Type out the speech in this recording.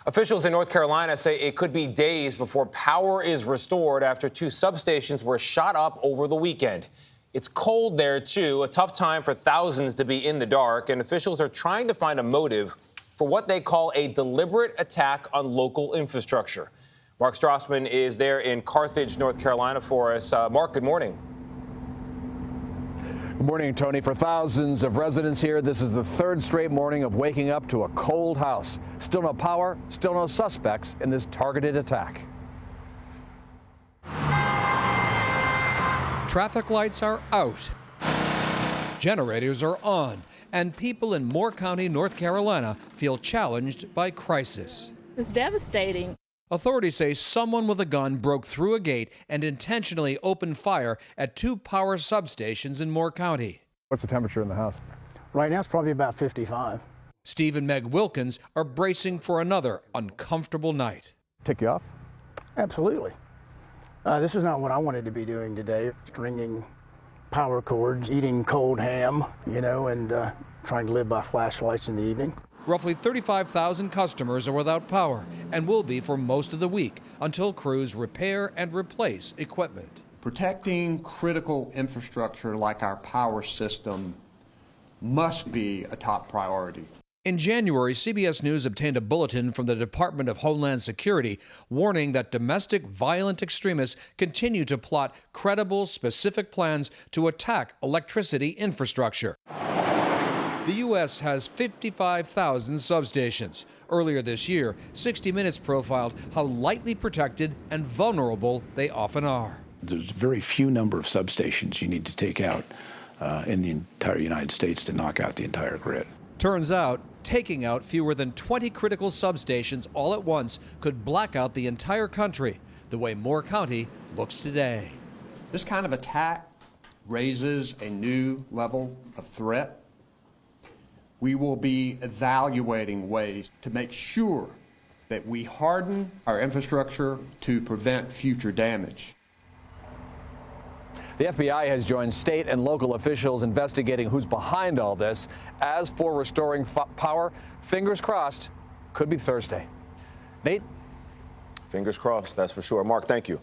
Officials in North Carolina say it could be days before power is restored after 2 substations were shot up over the weekend. It's cold there, too, a tough time for thousands to be in the dark, and officials are trying to find a motive for what they call a deliberate attack on local infrastructure. Mark Strassmann is there in Carthage, North Carolina for us. Mark, good morning. Good morning, Tony. For thousands of residents here, this is the 3rd straight morning of waking up to a cold house. Still no power, still no suspects in this targeted attack. Traffic lights are out, generators are on, and people in Moore County, North Carolina feel challenged by crisis. It's devastating. Authorities say someone with a gun broke through a gate and intentionally opened fire at 2 power substations in Moore County. What's the temperature in the house? Right now it's probably about 55. Steve and Meg Wilkins are bracing for another uncomfortable night. Tick you off? Absolutely. This is not what I wanted to be doing today. Stringing power cords, eating cold ham, and trying to live by flashlights in the evening. Roughly 35,000 customers are without power and will be for most of the week until crews repair and replace equipment. Protecting critical infrastructure like our power system must be a top priority. In January, CBS News obtained a bulletin from the Department of Homeland Security warning that domestic violent extremists continue to plot credible, specific plans to attack electricity infrastructure. The U.S. has 55,000 substations. Earlier this year, 60 Minutes profiled how lightly protected and vulnerable they often are. There's a very few number of substations you need to take out in the entire United States to knock out the entire grid. Turns out, taking out fewer than 20 critical substations all at once could black out the entire country, the way Moore County looks today. This kind of attack raises a new level of threat. We will be evaluating ways to make sure that we harden our infrastructure to prevent future damage. The FBI has joined state and local officials investigating who's behind all this. As for restoring power, fingers crossed, could be Thursday. Nate? Fingers crossed, that's for sure. Mark, thank you.